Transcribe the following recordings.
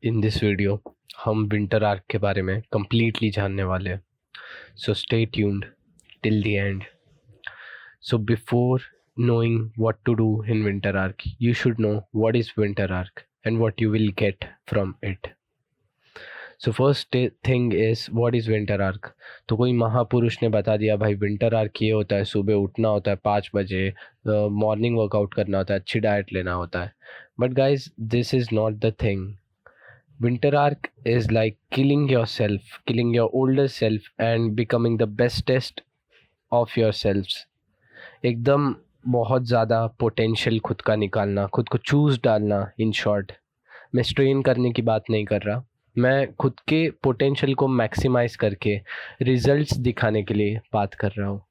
In this video हम winter arc के बारे में completely जानने वाले हैं. So stay tuned till the end. So before knowing what to do in winter arc, you should know what is winter arc and what you will get from it. So first thing is what is winter arc. तो कोई महापुरुष ने बता दिया भाई winter arc ये होता है, सुबह उठना होता है 5 बजे, मॉर्निंग वर्कआउट करना होता है, अच्छी डाइट लेना होता है. But guys this is not the thing. Winter arc is like killing yourself, killing your older self and becoming the bestest of yourselves. एकदम बहुत ज़्यादा पोटेंशियल खुद का निकालना, खुद को चूज़ डालना. इन शॉर्ट, मैं स्ट्रेन करने की बात नहीं कर रहा, मैं खुद के पोटेंशियल को मैक्सिमाइज़ करके रिजल्ट्स दिखाने के लिए बात कर रहा हूँ.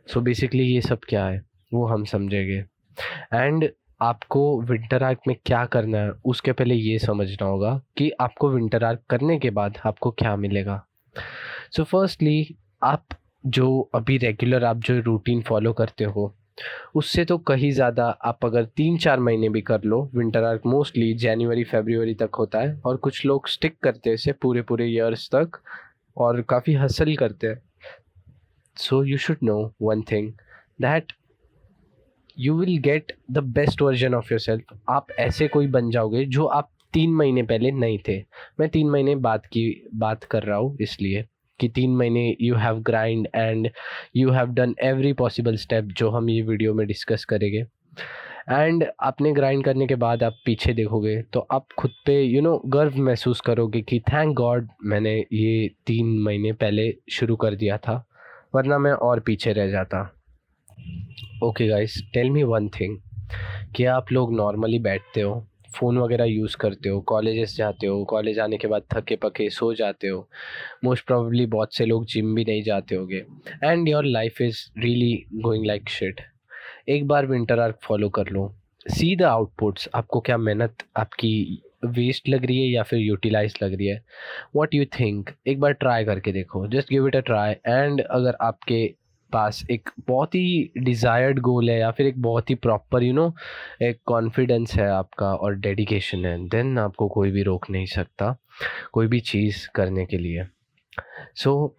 सो बेसिकली ये सब क्या है वो हम समझेंगे. एंड आपको विंटर आर्क में क्या करना है उसके पहले ये समझना होगा कि आपको विंटर आर्क करने के बाद आपको क्या मिलेगा. सो फर्स्टली, आप जो अभी रेगुलर आप जो रूटीन फॉलो करते हो उससे तो कहीं ज़्यादा आप अगर 3-4 महीने भी कर लो. विंटर आर्क मोस्टली जनवरी फरवरी तक होता है और कुछ लोग स्टिक करते हैं इसे पूरे पूरे ईयर्स तक और काफ़ी हसल करते हैं. So you should no one thing that you will get the best version of your self. आप ऐसे कोई बन जाओगे जो आप 3 महीने पहले नहीं थे. मैं 3 महीने बाद की बात कर रहा हूँ इसलिए कि 3 महीने you have grind and you have done every possible step जो हम ये वीडियो में डिस्कस करेंगे. एंड आपने ग्राइंड करने के बाद आप पीछे देखोगे तो आप खुद पे गर्व महसूस करोगे कि थैंक गॉड मैंने ये 3 महीने पहले शुरू कर दिया था, वरना मैं और पीछे रह जाता. Okay guys, tell me one thing. क्या आप लोग नॉर्मली बैठते हो, फ़ोन वगैरह यूज़ करते हो, कॉलेजेस जाते हो, कॉलेज आने के बाद थके पके सो जाते हो, मोस्ट प्रोबेबली बहुत से लोग जिम भी नहीं जाते होगे and your life is really going like shit. एक बार विंटर आर्क फॉलो कर लो, सी द आउटपुट्स. आपको क्या मेहनत आपकी वेस्ट लग रही है या फिर यूटिलाइज लग रही है, व्हाट यू थिंक. एक बार ट्राई करके देखो, just give it a try. And अगर आपके पास एक बहुत ही डिज़ायर्ड गोल है या फिर एक बहुत ही प्रॉपर एक कॉन्फिडेंस है आपका और डेडिकेशन है, देन आपको कोई भी रोक नहीं सकता कोई भी चीज़ करने के लिए. सो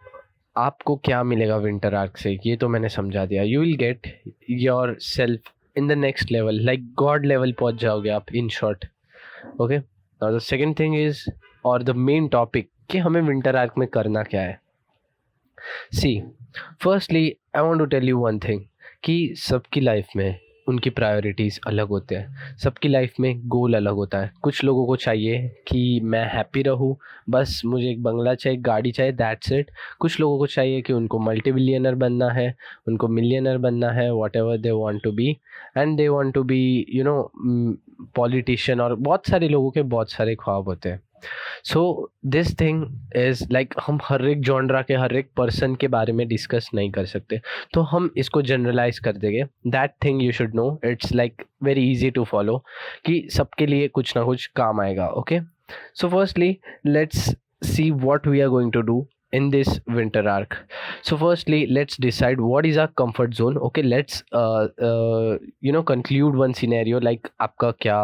आपको क्या मिलेगा विंटर आर्क से ये तो मैंने समझा दिया. You will get yourself in the next level, like god level पहुंच जाओगे आप, in short. Okay, now the second thing is और द मेन टॉपिक कि हमें विंटर आर्क में करना क्या है. See, firstly I want to tell you one thing कि सबकी लाइफ में उनकी प्रायोरिटीज़ अलग होते हैं, सबकी लाइफ में गोल अलग होता है. कुछ लोगों को चाहिए कि मैं हैप्पी रहूँ, बस मुझे एक बंगला चाहिए, गाड़ी चाहिए, दैट्स इट. कुछ लोगों को चाहिए कि उनको मल्टी बिलियनर बनना है, उनको मिलियनर बनना है, whatever they want to be. And they want to be politician. और बहुत सारे लोगों के बहुत सारे ख्वाब होते हैं. So this thing is like हम हर एक जॉनरा के हर एक पर्सन के बारे में डिस्कस नहीं कर सकते, तो हम इसको जनरलाइज कर देंगे. That thing you should know, it's like very easy to follow कि सबके लिए कुछ ना कुछ काम आएगा. Okay, so firstly let's see what we are going to do in this winter arc. So firstly, let's decide what is our comfort zone. Okay, let's conclude one scenario like आपका क्या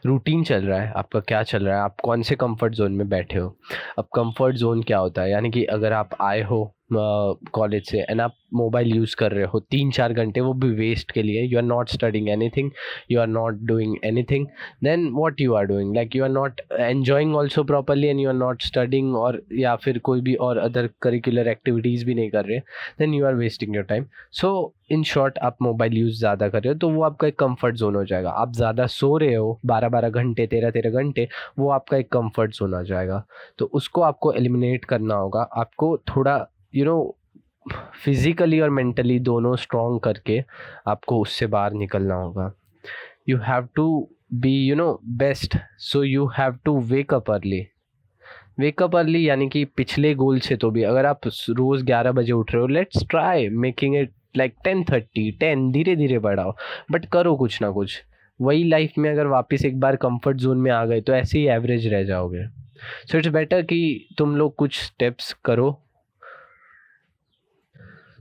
रूटीन चल रहा है, आपका क्या चल रहा है, आप कौन से कंफर्ट जोन में बैठे हो. अब कंफर्ट जोन क्या होता है, यानी कि अगर आप आए हो कॉलेज से एंड आप मोबाइल यूज़ कर रहे हो 3-4 घंटे, वो भी वेस्ट के लिए, you are not studying anything, you are not doing anything, then what you are doing, like you are not enjoying also properly and you are not studying, और या फिर कोई भी और अदर करिकुलर एक्टिविटीज़ भी नहीं कर रहे, then you are wasting your time. So in short, आप मोबाइल यूज़ ज़्यादा कर रहे हो तो वो आपका एक कंफर्ट जोन हो जाएगा. आप ज़्यादा सो रहे हो 12-12 घंटे, 13-13 घंटे, वो आपका एक कंफर्ट जोन आ जाएगा. तो उसको आपको एलिमिनेट करना होगा. आपको थोड़ा फिजिकली और मेंटली दोनों स्ट्रॉन्ग करके आपको उससे बाहर निकलना होगा. You have to be best, so you have to wake up early. Wake up early यानी कि पिछले गोल से तो भी अगर आप रोज़ 11 बजे उठ रहे हो, let's try making it like 10:30, 10, धीरे धीरे बढ़ाओ, बट करो कुछ ना कुछ. वही लाइफ में अगर वापस एक बार कंफर्ट जोन में आ गए तो ऐसे ही एवरेज रह जाओगे. सो इट्स बेटर कि तुम लोग कुछ स्टेप्स करो.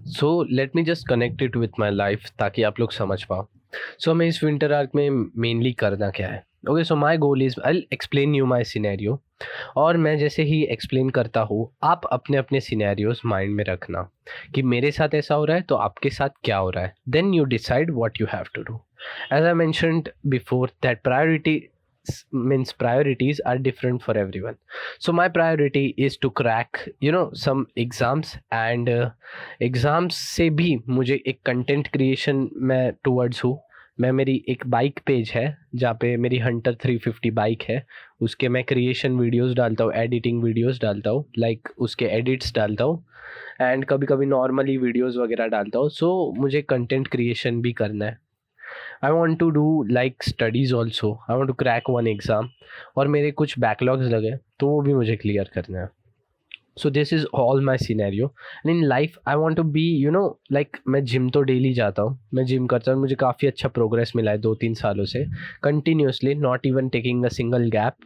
So let me just connect it with my life ताकि आप लोग समझ पाओ. सो हमें इस विंटर आर्क में मेनली करना क्या है. Okay, so my goal is I explain you my scenario, और मैं जैसे ही एक्सप्लेन करता हूँ आप अपने अपने सिनेरियोज माइंड में रखना कि मेरे साथ ऐसा हो रहा है तो आपके साथ क्या हो रहा है, then you decide what you have to do. As I mentioned before that priority means priorities are different for everyone. So my priority is to crack some exams, and exams से भी मुझे एक कंटेंट क्रिएशन मैं towards हूँ. मैं मेरी एक bike page है जहाँ पे मेरी हंटर 350 बाइक है, उसके मैं क्रिएशन वीडियोस डालता हूँ, एडिटिंग वीडियोस डालता हूँ, लाइक उसके एडिट्स डालता हूँ, एंड कभी कभी नॉर्मली वीडियोस वगैरह डालता हूँ. सो मुझे कंटेंट क्रिएशन भी करना है. I want to do like studies also, I want to crack one exam, और मेरे कुछ बैकलॉग्स लगे तो वो भी मुझे क्लियर करना है. So this is all my scenario. And in life I want to be like मैं जिम तो डेली जाता हूँ, मैं जिम करता हूँ, मुझे काफ़ी अच्छा प्रोग्रेस मिला है 2-3 सालों से continuously, not even taking a single gap.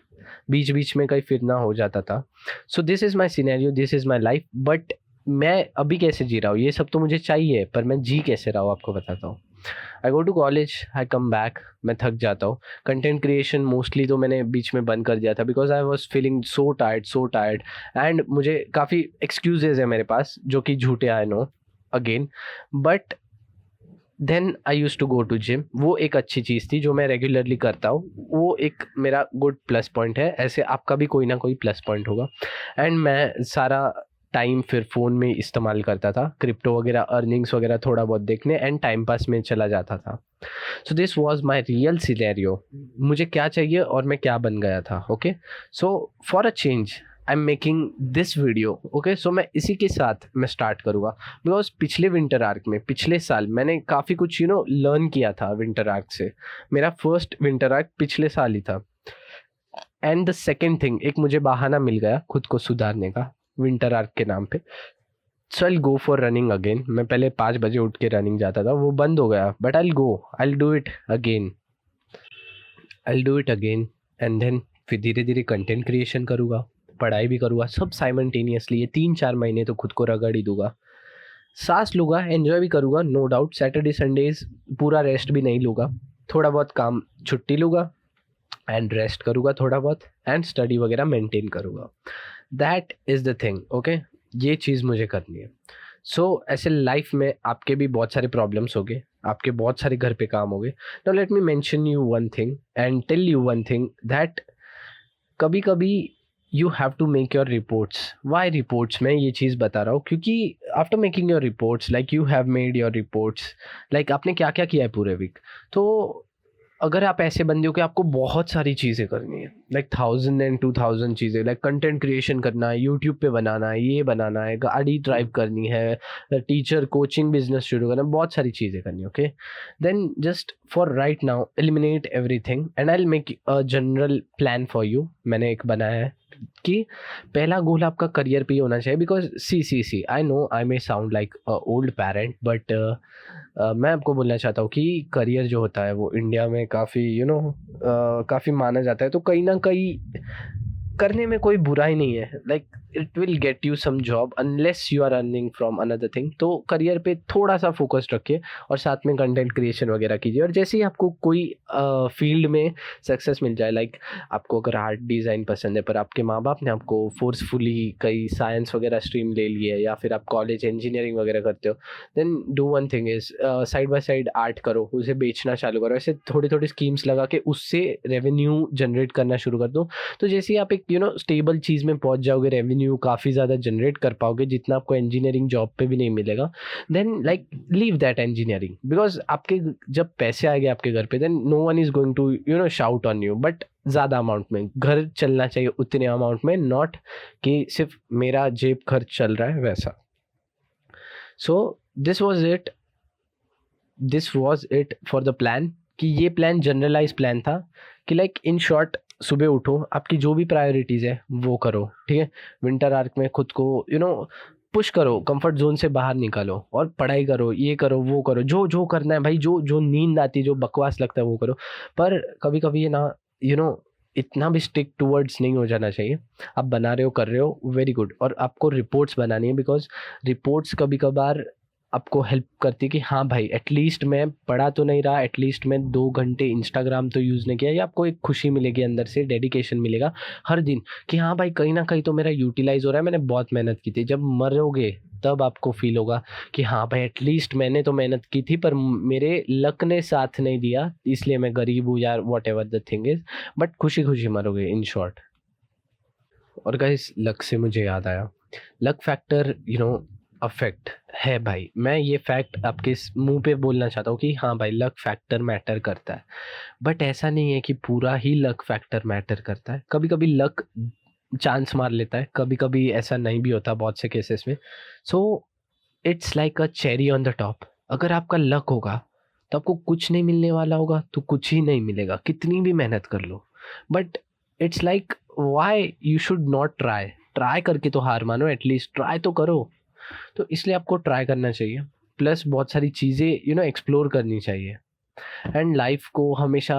बीच बीच में कहीं फिरना हो जाता था. So this is my scenario, this is my life. But मैं अभी कैसे जी रहा हूँ ये सब तो मुझे चाहिए, पर मैं जी कैसे रहा हूँ आपको बताता हूँ. I go to college, I come back, मैं थक जाता हूँ. कंटेंट क्रिएशन मोस्टली तो मैंने बीच में बंद कर दिया था because I was feeling so tired. And मुझे काफ़ी एक्सक्यूजेज है मेरे पास जो कि झूठे, I know again. But then I use to go to gym. वो एक अच्छी चीज़ थी जो मैं रेगुलरली करता हूँ, वो एक मेरा गुड प्लस पॉइंट है. ऐसे आपका भी कोई ना कोई प्लस पॉइंट होगा. एंड मैं सारा टाइम फिर फ़ोन में इस्तेमाल करता था, क्रिप्टो वगैरह अर्निंग्स वगैरह थोड़ा बहुत देखने, एंड टाइम पास में चला जाता था. So this was my real scenario. मुझे क्या चाहिए और मैं क्या बन गया था. Okay, so for a change I am making this video. Okay, so मैं इसी के साथ मैं स्टार्ट करूँगा बिकॉज पिछले विंटर आर्क में पिछले साल मैंने काफ़ी कुछ लर्न किया था विंटर आर्क से. मेरा फर्स्ट विंटर आर्क पिछले साल ही था. एंड द सेकेंड थिंग, एक मुझे बहाना मिल गया खुद को सुधारने का विंटर आर्क के नाम पे. सो आई गो फॉर रनिंग अगेन. मैं पहले 5 बजे उठ के रनिंग जाता था, वो बंद हो गया, but I do it again. And then फिर धीरे धीरे कंटेंट क्रिएशन करूँगा, पढ़ाई भी करूँगा, सब साइमल्टेनियसली. ये 3-4 महीने तो खुद को रगड़ ही दूंगा, सांस लूँगा, एन्जॉय भी करूँगा, नो डाउट. सैटरडे संडेज पूरा रेस्ट भी नहीं लूँगा, थोड़ा बहुत काम छुट्टी लूँगा, एंड रेस्ट करूँगा थोड़ा बहुत, एंड स्टडी वगैरह मेंटेन करूँगा. That is the thing. Okay, ये चीज़ मुझे करनी है. सो ऐसे लाइफ में आपके भी बहुत सारे प्रॉब्लम्स हो गए, आपके बहुत सारे घर पे काम हो गए. Now let me mention you one thing and tell you one thing that कभी कभी you have to make your reports. Why reports? मैं ये चीज़ बता रहा हूँ क्योंकि after making your reports, like you have made your reports, like आपने क्या क्या किया है पूरे वीक. तो अगर आप ऐसे बंदे हो कि आपको बहुत सारी चीज़ें करनी है, लाइक 1000 and 2000 चीज़ें, लाइक कंटेंट क्रिएशन करना है, यूट्यूब पे बनाना है, ये बनाना है, गाड़ी ड्राइव करनी है, टीचर कोचिंग बिजनेस शुरू करना है, बहुत सारी चीज़ें करनी है. Okay, then just for right now eliminate everything and I will make a general plan for you. मैंने एक बनाया है कि पहला गोल आपका करियर पे ही होना चाहिए. Because see I know I may sound like old parent, but मैं आपको बोलना चाहता हूँ कि करियर जो होता है वो इंडिया में काफ़ी काफ़ी माना जाता है. तो कहीं ना कहीं करने में कोई बुराई नहीं है. Like it will get you some job unless you are earning from another thing. तो करियर पे थोड़ा सा फोकस रखिए और साथ में कंटेंट क्रिएशन वगैरह कीजिए. और जैसे ही आपको कोई फील्ड में सक्सेस मिल जाए, लाइक आपको अगर आर्ट डिज़ाइन पसंद है पर आपके माँ बाप ने आपको फोर्सफुली कई साइंस वगैरह स्ट्रीम ले ली है, या फिर आप कॉलेज इंजीनियरिंग वगैरह करते हो, then do one thing is side by side art करो, उसे बेचना चालू करो. ऐसे थोड़ी थोड़ी स्कीम्स लगा के उससे रेवेन्यू जनरेट करना शुरू कर दो. तो जैसे ही आप एक स्टेबल चीज़ में पहुंच जाओगे, रेवेन्यू काफ़ी ज़्यादा जनरेट कर पाओगे जितना आपको इंजीनियरिंग जॉब पे भी नहीं मिलेगा, then like leave that engineering. Because आपके जब पैसे आएंगे आपके घर पे, then no one is going to shout on you. But ज़्यादा अमाउंट में घर चलना चाहिए, उतने अमाउंट में, नॉट कि सिर्फ मेरा जेब खर्च चल रहा है वैसा. सो this was it for the plan. कि ये प्लान जनरलाइज प्लान था कि लाइक इन शॉर्ट, सुबह उठो, आपकी जो भी प्रायोरिटीज़ है वो करो. ठीक है, विंटर आर्क में खुद को पुश करो, कंफर्ट जोन से बाहर निकालो और पढ़ाई करो, ये करो वो करो, जो जो करना है भाई, जो जो नींद आती है, जो बकवास लगता है वो करो. पर कभी कभी ये ना इतना भी स्टिक टूवर्ड्स नहीं हो जाना चाहिए. आप बना रहे हो, कर रहे हो, वेरी गुड. और आपको रिपोर्ट्स बनानी है बिकॉज रिपोर्ट्स कभी कभार आपको हेल्प करती है कि हाँ भाई एटलीस्ट मैं पढ़ा तो नहीं रहा, एटलीस्ट मैं 2 घंटे इंस्टाग्राम तो यूज़ नहीं किया, या आपको एक खुशी मिलेगी अंदर से, डेडिकेशन मिलेगा हर दिन कि हाँ भाई कहीं ना कहीं तो मेरा यूटिलाइज हो रहा है, मैंने बहुत मेहनत की थी। जब मरोगे तब आपको फील होगा कि हाँ भाई एटलीस्ट मैंने तो मेहनत की थी, पर मेरे लक ने साथ नहीं दिया, इसलिए मैं गरीब हूँ या what ever the thing is, but खुशी खुशी मरोगे इन शॉर्ट। और गाइस लक से मुझे याद आया, लक फैक्टर अफेक्ट है भाई। मैं ये फैक्ट आपके मुंह पे बोलना चाहता हूँ कि हाँ भाई लक फैक्टर मैटर करता है, बट ऐसा नहीं है कि पूरा ही लक फैक्टर मैटर करता है। कभी कभी लक चांस मार लेता है, कभी कभी ऐसा नहीं भी होता बहुत से केसेस में। So it's like a cherry on the top. अगर आपका लक होगा तो आपको कुछ नहीं मिलने वाला होगा तो कुछ ही नहीं मिलेगा, कितनी भी मेहनत कर लो। But it's like why you should not try, try करके तो हार मानो, एटलीस्ट ट्राई तो करो। तो इसलिए आपको ट्राई करना चाहिए, प्लस बहुत सारी चीज़ें एक्सप्लोर करनी चाहिए। एंड लाइफ को हमेशा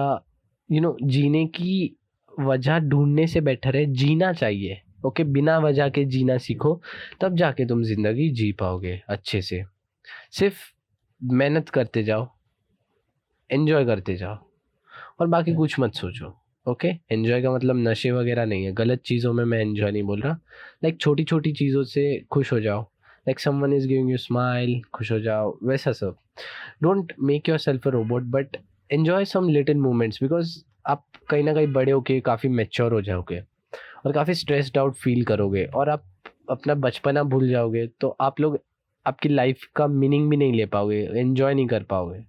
जीने की वजह ढूंढने से बेटर है जीना चाहिए। ओके, बिना वजह के जीना सीखो, तब जाके तुम जिंदगी जी पाओगे अच्छे से। सिर्फ मेहनत करते जाओ, एंजॉय करते जाओ, और बाकी कुछ मत सोचो। ओके, एंजॉय का मतलब नशे वगैरह नहीं है, गलत चीज़ों में मैं एंजॉय नहीं बोल रहा। लाइक छोटी छोटी चीज़ों से खुश हो जाओ, like someone is giving you smile, खुश हो जाओ, वैसा सब। Don't make yourself a robot, but enjoy some little moments, because आप कहीं ना कहीं बड़े होके काफ़ी मेच्योर हो जाओगे और काफ़ी स्ट्रेस्ड आउट फील करोगे, और आप अपना बचपना भूल जाओगे, तो आप लोग आपकी लाइफ का मीनिंग भी नहीं ले पाओगे, एंजॉय नहीं कर पाओगे।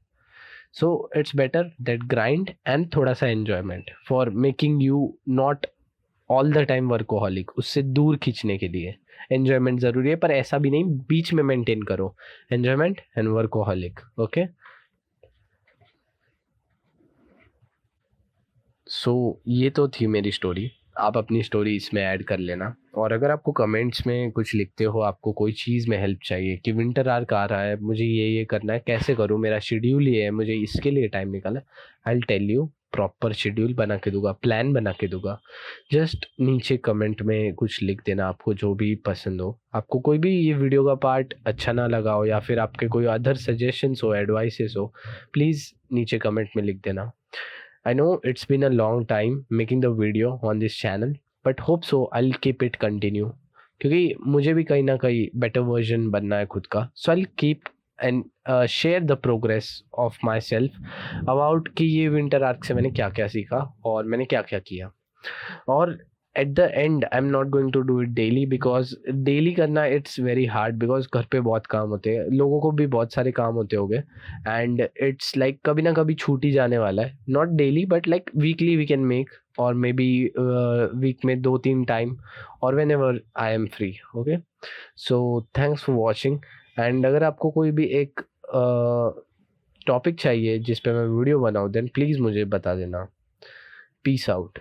So it's better that grind and थोड़ा सा enjoyment for making you not all the time workaholic, उससे दूर खींचने के लिए एन्जॉयमेंट ज़रूरी है, पर ऐसा भी नहीं, बीच में मेंटेन करो एन्जॉयमेंट एंड वर्कोहॉलिक। ओके, सो ये तो थी मेरी स्टोरी। आप अपनी स्टोरी इसमें ऐड कर लेना, और अगर आपको कमेंट्स में कुछ लिखते हो, आपको कोई चीज़ में हेल्प चाहिए कि विंटर आर्क आ रहा है, मुझे ये करना है, कैसे करूँ, मेरा शेड्यूल ये है, मुझे इसके लिए टाइम निकालना, I will tell you, proper schedule बना के दूंगा, प्लान बना के दूंगा। जस्ट नीचे कमेंट में कुछ लिख देना, आपको जो भी पसंद हो। आपको कोई भी ये वीडियो का पार्ट अच्छा ना लगा हो, या फिर आपके कोई अदर सजेशंस हो, एडवाइसेस हो, प्लीज़ नीचे कमेंट में लिख देना। I know it's been a long time making the video on this channel, but hope so I'll keep it continue, क्योंकि मुझे भी कहीं ना कहीं बेटर वर्जन बनना है खुद का। So I keep and share the progress of myself about कि ये विंटर आर्क से मैंने क्या क्या सीखा और मैंने क्या क्या किया। और at the end I am not going to do it daily, because daily करना इट्स वेरी हार्ड, बिकॉज घर पे बहुत काम होते हैं, लोगों को भी बहुत सारे काम होते होंगे, एंड इट्स लाइक कभी ना कभी छूट ही जाने वाला है। Not daily but like weekly we can make, और मे बी वीक में 2-3 टाइम, और whenever I am free. Okay, so thanks for watching. And अगर आपको कोई भी एक टॉपिक चाहिए जिस पे मैं वीडियो बनाऊँ, देन प्लीज़ मुझे बता देना। Peace out.